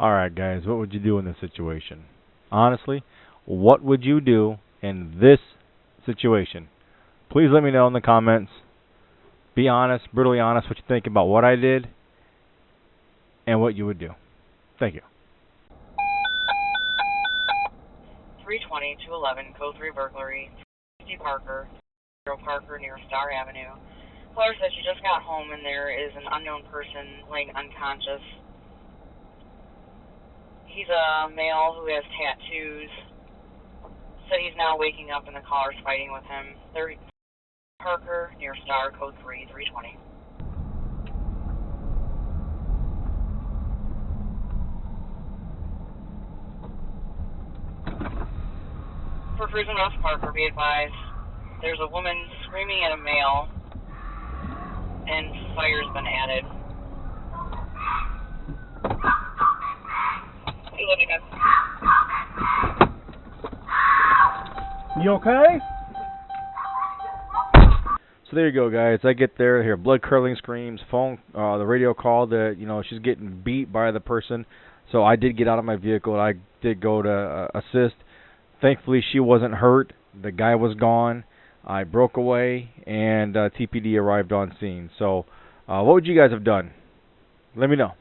Alright guys, what would you do in this situation? Honestly, what would you do in this situation? Please let me know in the comments. Be honest, brutally honest, what you think about what I did and what you would do. Thank you. 320 211 Code 3 burglary. Parker, Parker near Star Avenue. Caller says she just got home and there is an unknown person laying unconscious. He's a male who has tattoos. Said he's now waking up and the caller's fighting with him. Parker near Star, Code 3, 320. For Cruising West Parker, be advised, there's a woman screaming at a male and fire's been added. You okay? So there you go, guys. I get there, hear blood curdling screams, the radio call that she's getting beat by the person. So I did get out of my vehicle and I did go to assist. Thankfully, she wasn't hurt. The guy was gone. I broke away, and TPD arrived on scene. So, what would you guys have done? Let me know.